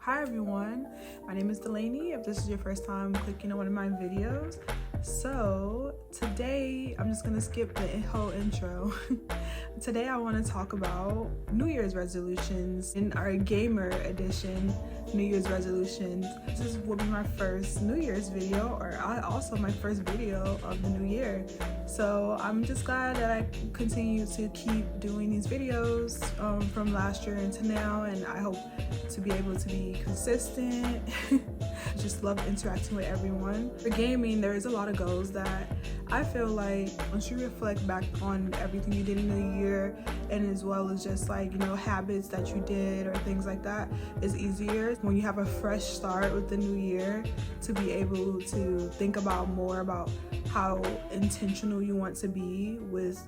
Hi everyone, my name is Delaney. If this is your first time clicking on one of my videos, so today I'm just gonna skip the whole intro. Today I want to talk about New Year's resolutions in our gamer edition. New Year's resolutions. This will be my first New Year's video, or also my first video of the new year. So I'm just glad that I continue to keep doing these videos from last year into now, and I hope to be able to be consistent. Just love interacting with everyone. For gaming, there is a lot of goals that I feel like once you reflect back on everything you did in the year, and as well as just like, you know, habits that you did or things like that, it's easier when you have a fresh start with the new year to be able to think about more about how intentional you want to be with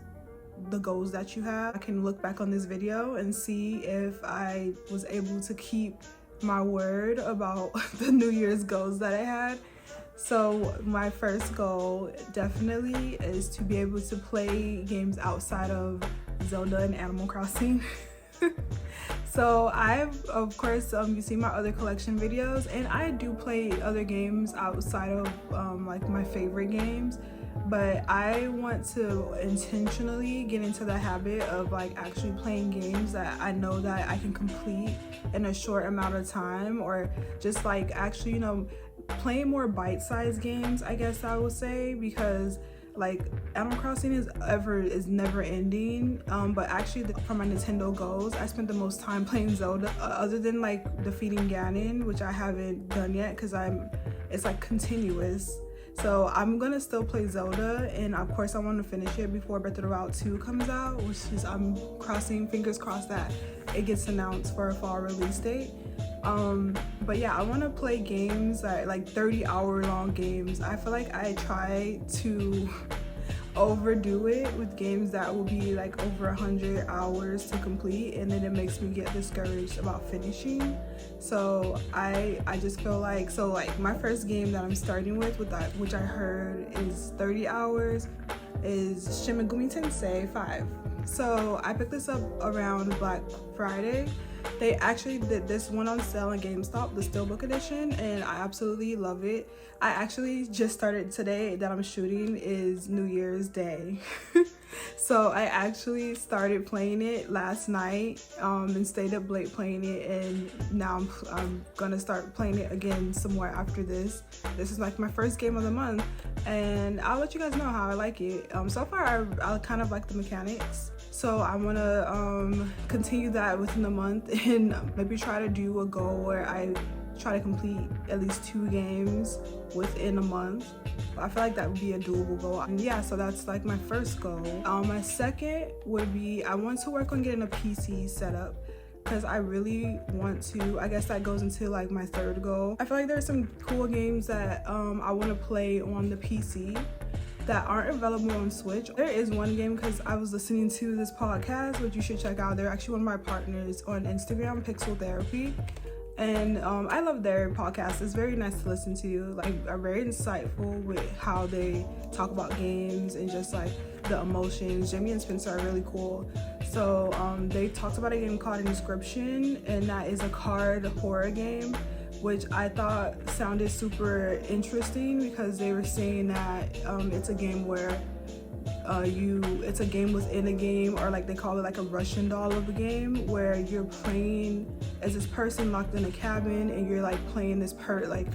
the goals that you have. I can look back on this video and see if I was able to keep my word about the New Year's goals that I had. So my first goal definitely is to be able to play games outside of Zelda and Animal Crossing. So I've, of course, you see my other collection videos, and I do play other games outside of like my favorite games, but I want to intentionally get into the habit of like actually playing games that I know that I can complete in a short amount of time, or just like actually, you know, playing more bite-sized games, I guess I would say, because like Animal Crossing is never ending, but actually for my Nintendo goals, I spent the most time playing Zelda, other than like defeating Ganon, which I haven't done yet because it's like continuous. So I'm gonna still play Zelda, and of course I want to finish it before Breath of the Wild 2 comes out, which is, I'm crossing fingers crossed that it gets announced for a fall release date. But yeah, I want to play games that like 30-hour long games. I feel like I try to overdo it with games that will be like over 100 hours to complete, and then it makes me get discouraged about finishing. So I just feel like, so like my first game that I'm starting with that, which I heard is 30 hours, is Shin Megami Tensei 5. So I picked this up around Black Friday. They actually did this one on sale on GameStop, the Steelbook edition, and I absolutely love it. I actually just started today that I'm shooting is New Year's Day. So I actually started playing it last night and stayed up late playing it, and now I'm gonna start playing it again some more after this. This is like my first game of the month, and I'll let you guys know how I like it. So far I kind of like the mechanics. So I want to continue that within the month, and maybe try to do a goal where I try to complete at least 2 games within a month. I feel like that would be a doable goal. And yeah, so that's like my first goal. My second would be, I want to work on getting a PC set up, because I really want to. I guess that goes into like my third goal. I feel like there's some cool games that I want to play on the PC that aren't available on Switch. There is one game, because I was listening to this podcast, which you should check out. They're actually one of my partners on Instagram, Pixel Therapy, and I love their podcast. It's very nice to listen to. Like, are very insightful with how they talk about games and just like the emotions. Jamie and Spencer are really cool. So they talked about a game called Inscription, and that is a card horror game, which I thought sounded super interesting, because they were saying that it's a game where it's a game within a game, or like they call it like a Russian doll of a game, where you're playing as this person locked in a cabin, and you're like playing this like,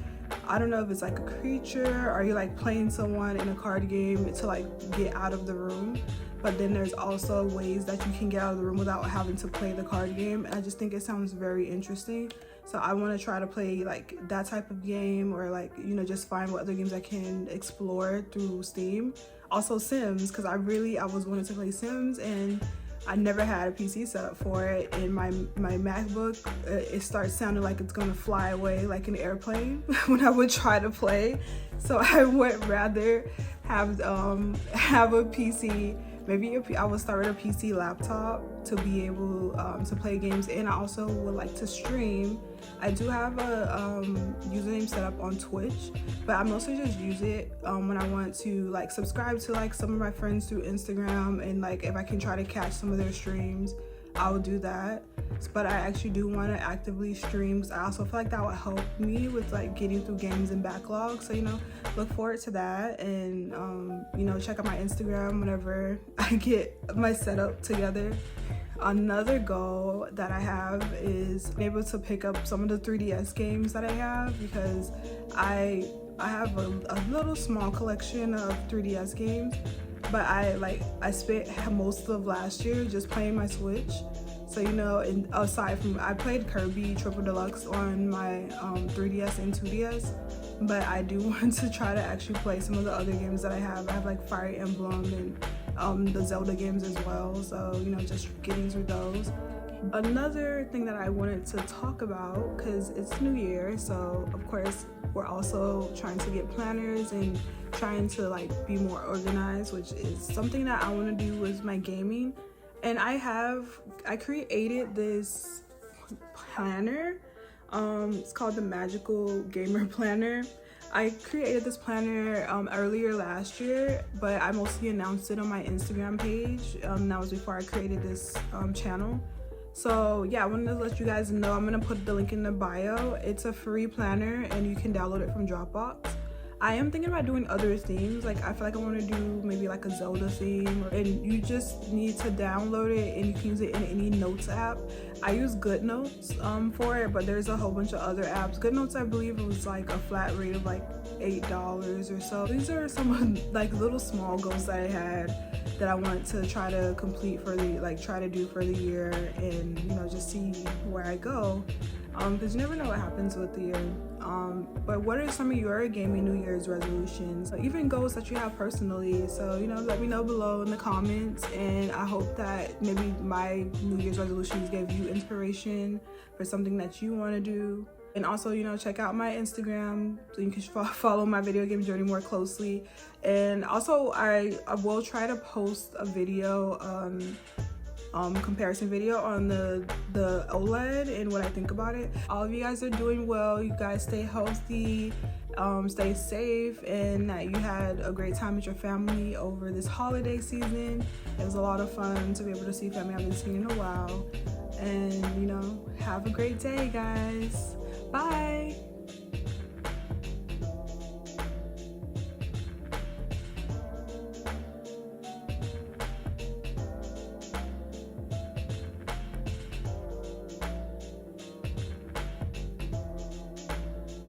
I don't know if it's like a creature, or you're like playing someone in a card game to like get out of the room. But then there's also ways that you can get out of the room without having to play the card game. And I just think it sounds very interesting. So I want to try to play like that type of game, or like, you know, just find what other games I can explore through Steam. Also Sims, because I was wanting to play Sims, and I never had a PC set up for it. In my MacBook, it starts sounding like it's gonna fly away like an airplane when I would try to play. So I would rather have a PC. Maybe I would start with a PC laptop to be able to play games, and I also would like to stream. I do have a username set up on Twitch, but I mostly just use it when I want to like subscribe to like some of my friends through Instagram, and like if I can try to catch some of their streams. I'll do that. But I actually do want to actively stream, because I also feel like that would help me with like getting through games and backlogs. So, you know, look forward to that. And you know, check out my Instagram whenever I get my setup together. Another goal that I have is being able to pick up some of the 3DS games that I have, because I have a little small collection of 3DS games, but I spent most of last year just playing my Switch. So, you know, and aside from, I played Kirby Triple Deluxe on my 3DS and 2DS, but I do want to try to actually play some of the other games that I have. I have like Fire Emblem and the Zelda games as well. So, you know, just getting through those. Another thing that I wanted to talk about, because it's New Year, so of course we're also trying to get planners and trying to like be more organized, which is something that I want to do with my gaming. And I created this planner. It's called the Magical Gamer Planner. I created this planner earlier last year, but I mostly announced it on my Instagram page. That was before I created this channel. So yeah, I wanted to let you guys know. I'm gonna put the link in the bio. It's a free planner and you can download it from Dropbox. I am thinking about doing other themes. Like, I feel like I want to do maybe like a Zelda theme, and you just need to download it and you can use it in any notes app. I use GoodNotes for it, but there's a whole bunch of other apps. GoodNotes, I believe it was like a flat rate of like $8 or so. These are some of like little small goals that I had that I want to try to complete for the, like, try to do for the year, and you know, just see where I go, because you never know what happens with the year. But what are some of your gaming New Year's resolutions, even goals that you have personally? So, you know, let me know below in the comments, and I hope that maybe my New Year's resolutions gave you inspiration for something that you want to do. And also, you know, check out my Instagram so you can follow my video game journey more closely. And also, I will try to post a video, comparison video on the OLED and what I think about it. All of you guys are doing well. You guys stay healthy, stay safe, and that you had a great time with your family over this holiday season. It was a lot of fun to be able to see family I haven't seen in a while. And, you know, have a great day, guys. Bye.